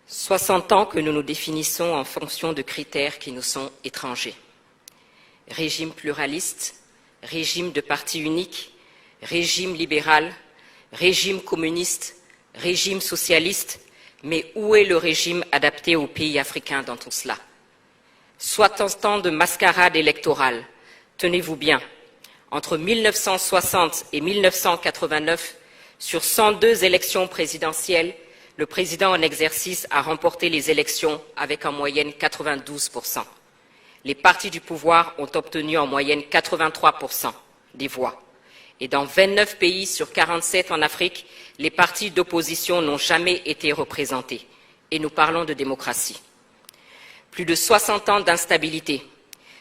60 ans que nous nous définissons en fonction de critères qui nous sont étrangers. Régime pluraliste, régime de parti unique, régime libéral, régime communiste, régime socialiste, mais où est le régime adapté aux pays africains dans tout cela? 60 ans de mascarade électorale, tenez-vous bien, entre 1960 et 1989, sur 102 élections présidentielles, le président en exercice a remporté les élections avec en moyenne 92%. Les partis du pouvoir ont obtenu en moyenne 83% des voix. Et dans 29 pays sur 47 en Afrique, les partis d'opposition n'ont jamais été représentés. Et nous parlons de démocratie. Plus de 60 ans d'instabilité.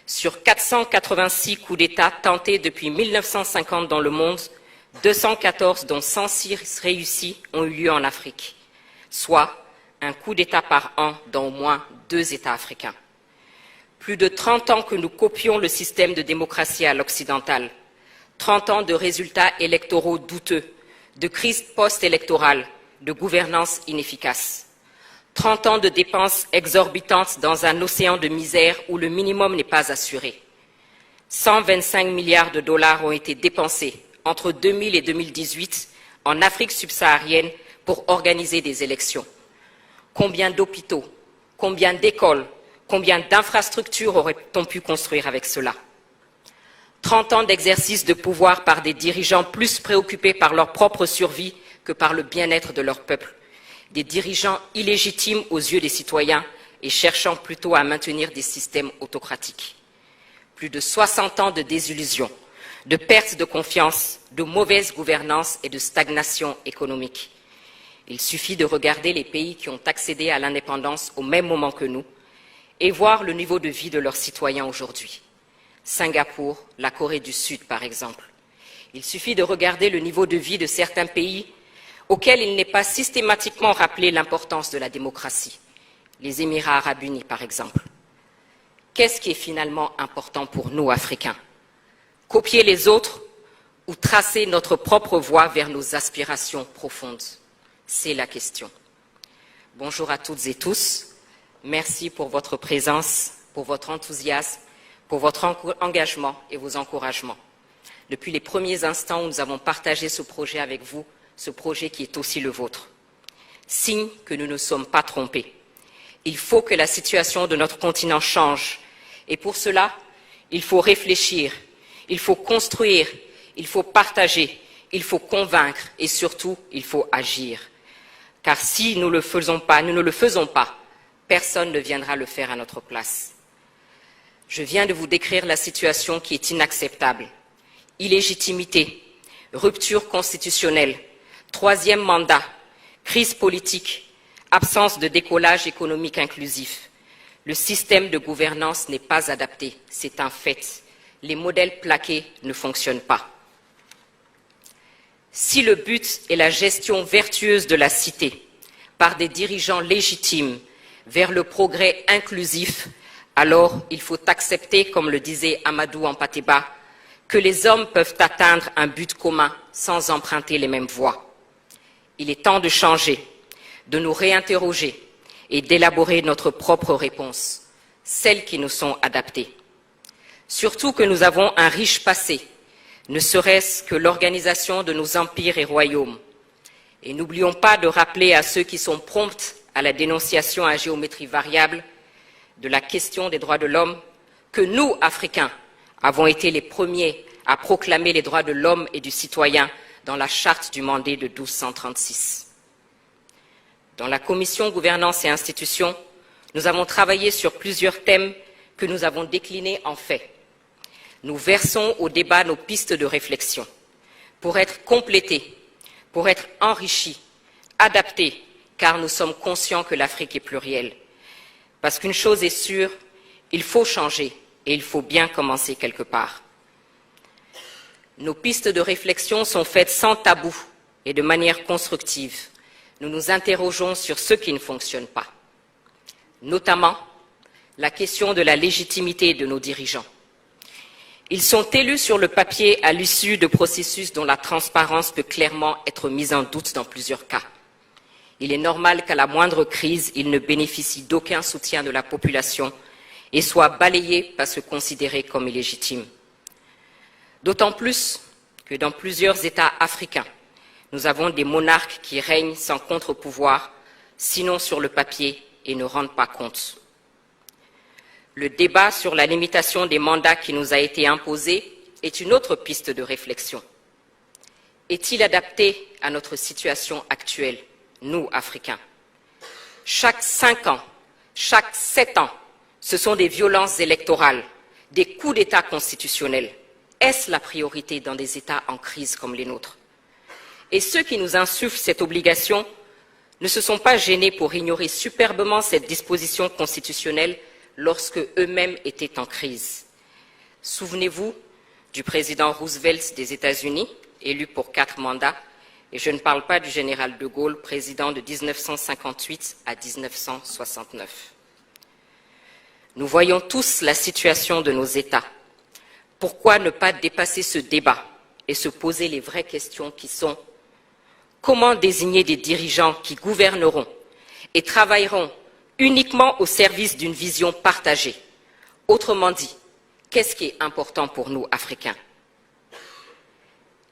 Sur 486 coups d'État tentés depuis 1950 dans le monde, 214 dont 106 réussis ont eu lieu en Afrique, soit un coup d'État par an dans au moins 2 États africains. Plus de 30 ans que nous copions le système de démocratie à l'occidental, 30 ans de résultats électoraux douteux, de crise post-électorale, de gouvernance inefficace, 30 ans de dépenses exorbitantes dans un océan de misère où le minimum n'est pas assuré. 125 milliards de dollars ont été dépensés entre 2000 et 2018 en Afrique subsaharienne pour organiser des élections. Combien d'hôpitaux, combien d'écoles, combien d'infrastructures aurait-on pu construire avec cela? 30 ans d'exercice de pouvoir par des dirigeants plus préoccupés par leur propre survie que par le bien-être de leur peuple. Des dirigeants illégitimes aux yeux des citoyens et cherchant plutôt à maintenir des systèmes autocratiques. Plus de 60 ans de désillusion, de perte de confiance, de mauvaise gouvernance et de stagnation économique. Il suffit de regarder les pays qui ont accédé à l'indépendance au même moment que nous et voir le niveau de vie de leurs citoyens aujourd'hui. Singapour, la Corée du Sud, par exemple. Il suffit de regarder le niveau de vie de certains pays auxquels il n'est pas systématiquement rappelé l'importance de la démocratie. Les Émirats arabes unis, par exemple. Qu'est-ce qui est finalement important pour nous, Africains? Copier les autres ou tracer notre propre voie vers nos aspirations profondes? C'est la question. Bonjour à toutes et tous. Merci pour votre présence, pour votre enthousiasme, pour votre engagement et vos encouragements. Depuis les premiers instants où nous avons partagé ce projet avec vous, ce projet qui est aussi le vôtre. Signe que nous ne sommes pas trompés. Il faut que la situation de notre continent change. Et pour cela, il faut réfléchir, il faut construire, il faut partager, il faut convaincre et surtout, il faut agir. Car si nous ne le faisons pas, personne ne viendra le faire à notre place. Je viens de vous décrire la situation qui est inacceptable. Illégitimité, rupture constitutionnelle, 3e mandat, crise politique, absence de décollage économique inclusif. Le système de gouvernance n'est pas adapté, c'est un fait. Les modèles plaqués ne fonctionnent pas. Si le but est la gestion vertueuse de la cité par des dirigeants légitimes vers le progrès inclusif, alors il faut accepter, comme le disait Amadou Hampâté-Bâ, que les hommes peuvent atteindre un but commun sans emprunter les mêmes voies. Il est temps de changer, de nous réinterroger et d'élaborer notre propre réponse, celles qui nous sont adaptées. Surtout que nous avons un riche passé, ne serait-ce que l'organisation de nos empires et royaumes. Et n'oublions pas de rappeler à ceux qui sont prompts à la dénonciation à géométrie variable de la question des droits de l'homme que nous, Africains, avons été les premiers à proclamer les droits de l'homme et du citoyen dans la charte du Mandé de 1236. Dans la commission gouvernance et institutions, nous avons travaillé sur plusieurs thèmes que nous avons déclinés en faits. Nous versons au débat nos pistes de réflexion pour être complétés, pour être enrichis, adaptés, car nous sommes conscients que l'Afrique est plurielle. Parce qu'une chose est sûre, il faut changer et il faut bien commencer quelque part. Nos pistes de réflexion sont faites sans tabou et de manière constructive. Nous nous interrogeons sur ce qui ne fonctionne pas, notamment la question de la légitimité de nos dirigeants. Ils sont élus sur le papier à l'issue de processus dont la transparence peut clairement être mise en doute dans plusieurs cas. Il est normal qu'à la moindre crise, il ne bénéficie d'aucun soutien de la population et soit balayé parce que considéré comme illégitime. D'autant plus que dans plusieurs États africains, nous avons des monarques qui règnent sans contre-pouvoir, sinon sur le papier, et ne rendent pas compte. Le débat sur la limitation des mandats qui nous a été imposé est une autre piste de réflexion. Est-il adapté à notre situation actuelle, nous, Africains? Chaque 5 ans, chaque 7 ans, ce sont des violences électorales, des coups d'État constitutionnels. Est-ce la priorité dans des États en crise comme les nôtres? Et ceux qui nous insufflent cette obligation ne se sont pas gênés pour ignorer superbement cette disposition constitutionnelle lorsque eux-mêmes étaient en crise. Souvenez-vous du président Roosevelt des États-Unis, élu pour 4 mandats, et je ne parle pas du général de Gaulle, président de 1958 à 1969. Nous voyons tous la situation de nos États. Pourquoi ne pas dépasser ce débat et se poser les vraies questions qui sont: comment désigner des dirigeants qui gouverneront et travailleront uniquement au service d'une vision partagée? Autrement dit, qu'est-ce qui est important pour nous, Africains?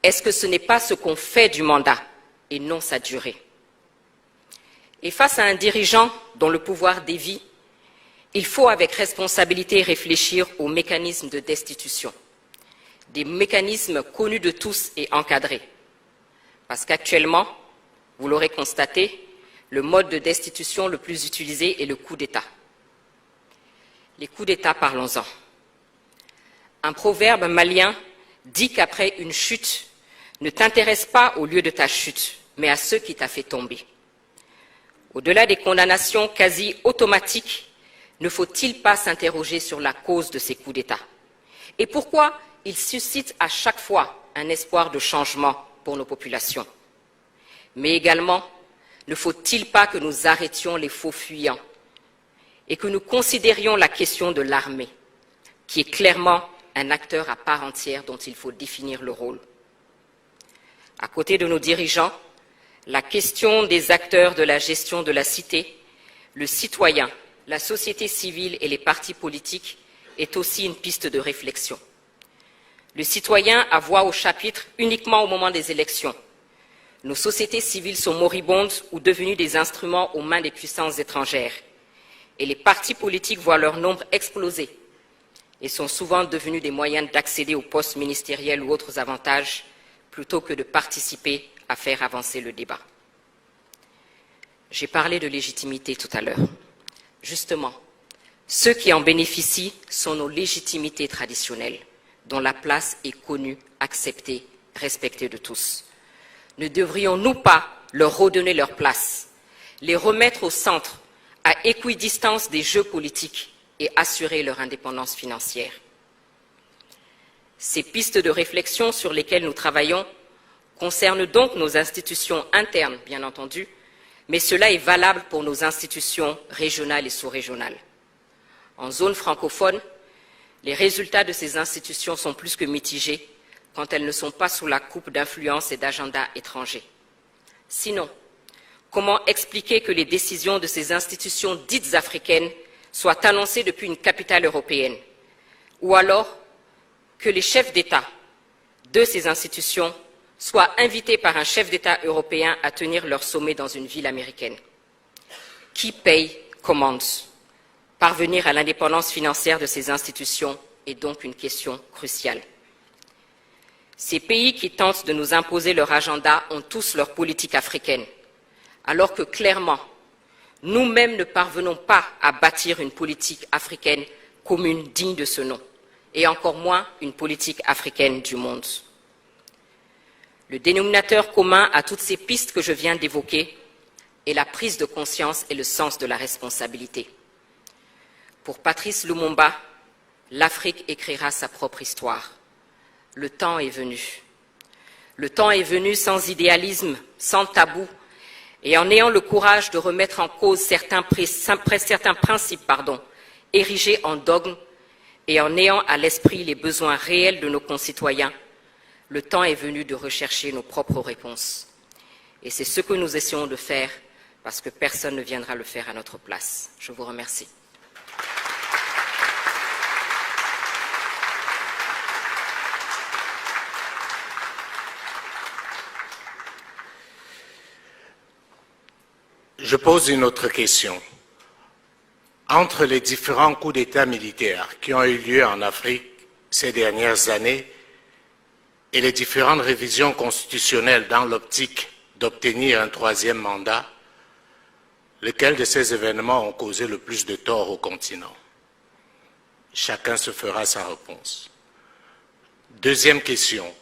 Est-ce que ce n'est pas ce qu'on fait du mandat et non sa durée? Et face à un dirigeant dont le pouvoir dévie, il faut avec responsabilité réfléchir aux mécanismes de destitution, des mécanismes connus de tous et encadrés. Parce qu'actuellement, vous l'aurez constaté, le mode de destitution le plus utilisé est le coup d'État. Les coups d'État, parlons-en. Un proverbe malien dit qu'après une chute, ne t'intéresse pas au lieu de ta chute, mais à ceux qui t'a fait tomber. Au-delà des condamnations quasi automatiques, ne faut-il pas s'interroger sur la cause de ces coups d'État? Et pourquoi ils suscitent à chaque fois un espoir de changement pour nos populations? Mais également, ne faut-il pas que nous arrêtions les faux fuyants et que nous considérions la question de l'armée, qui est clairement un acteur à part entière dont il faut définir le rôle? À côté de nos dirigeants, la question des acteurs de la gestion de la cité, le citoyen, la société civile et les partis politiques est aussi une piste de réflexion. Le citoyen a voix au chapitre uniquement au moment des élections. Nos sociétés civiles sont moribondes ou devenues des instruments aux mains des puissances étrangères. Et les partis politiques voient leur nombre exploser et sont souvent devenus des moyens d'accéder aux postes ministériels ou autres avantages plutôt que de participer à faire avancer le débat. J'ai parlé de légitimité tout à l'heure. Justement, ceux qui en bénéficient sont nos légitimités traditionnelles, dont la place est connue, acceptée, respectée de tous. Ne devrions-nous pas leur redonner leur place, les remettre au centre, à équidistance des jeux politiques et assurer leur indépendance financière? Ces pistes de réflexion sur lesquelles nous travaillons concernent donc nos institutions internes, bien entendu, mais cela est valable pour nos institutions régionales et sous-régionales. En zone francophone, les résultats de ces institutions sont plus que mitigés quand elles ne sont pas sous la coupe d'influences et d'agendas étrangers. Sinon, comment expliquer que les décisions de ces institutions dites africaines soient annoncées depuis une capitale européenne, ou alors que les chefs d'État de ces institutions soient invités par un chef d'État européen à tenir leur sommet dans une ville américaine? Qui paye commande? Parvenir à l'indépendance financière de ces institutions est donc une question cruciale. Ces pays qui tentent de nous imposer leur agenda ont tous leur politique africaine, alors que clairement, nous-mêmes ne parvenons pas à bâtir une politique africaine commune digne de ce nom, et encore moins une politique africaine du monde. Le dénominateur commun à toutes ces pistes que je viens d'évoquer est la prise de conscience et le sens de la responsabilité. Pour Patrice Lumumba, l'Afrique écrira sa propre histoire. Le temps est venu. Le temps est venu sans idéalisme, sans tabou, et en ayant le courage de remettre en cause certains principes érigés en dogme, et en ayant à l'esprit les besoins réels de nos concitoyens, le temps est venu de rechercher nos propres réponses. Et c'est ce que nous essayons de faire parce que personne ne viendra le faire à notre place. Je vous remercie. Je pose une autre question. Entre les différents coups d'État militaires qui ont eu lieu en Afrique ces dernières années et les différentes révisions constitutionnelles dans l'optique d'obtenir un troisième mandat, lesquels de ces événements ont causé le plus de tort au continent? Chacun se fera sa réponse. Deuxième question.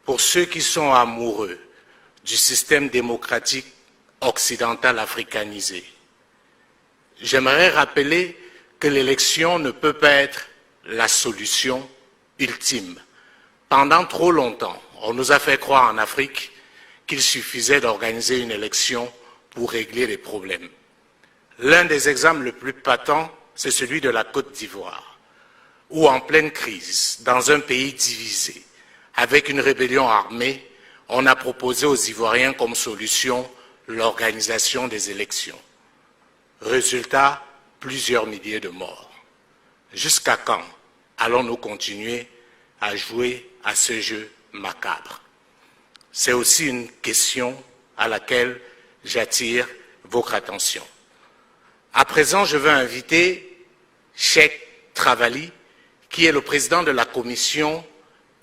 Pour ceux qui sont amoureux du système démocratique occidental africanisé, j'aimerais rappeler que l'élection ne peut pas être la solution ultime. Pendant trop longtemps, on nous a fait croire en Afrique qu'il suffisait d'organiser une élection pour régler les problèmes. L'un des exemples les plus patents, c'est celui de la Côte d'Ivoire, où en pleine crise, dans un pays divisé, avec une rébellion armée, on a proposé aux Ivoiriens comme solution l'organisation des élections. Résultat, plusieurs milliers de morts. Jusqu'à quand allons-nous continuer à jouer à ce jeu macabre? C'est aussi une question à laquelle j'attire votre attention. À présent, je veux inviter Cheikh Travali, qui est le président de la commission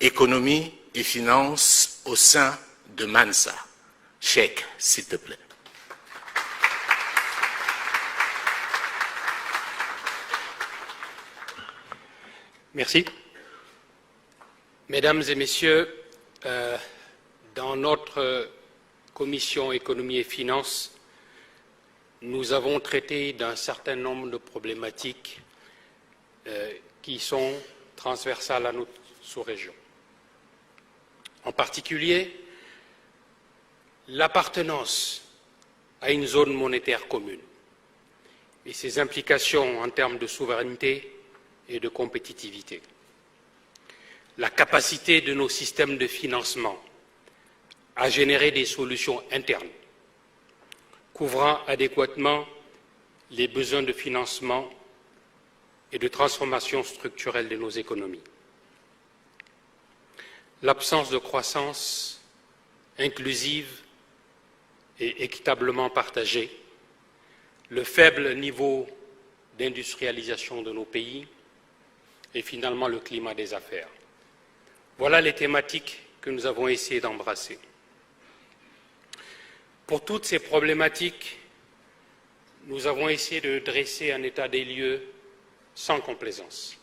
économie et finances au sein de Mansa. Cheikh, s'il te plaît. Merci. Mesdames et Messieurs, dans notre commission économie et finances, nous avons traité d'un certain nombre de problématiques qui sont transversales à notre sous-région. En particulier, l'appartenance à une zone monétaire commune et ses implications en termes de souveraineté et de compétitivité. La capacité de nos systèmes de financement à générer des solutions internes couvrant adéquatement les besoins de financement et de transformation structurelle de nos économies. L'absence de croissance inclusive et équitablement partagée, le faible niveau d'industrialisation de nos pays et finalement le climat des affaires. Voilà les thématiques que nous avons essayé d'embrasser. Pour toutes ces problématiques, nous avons essayé de dresser un état des lieux sans complaisance.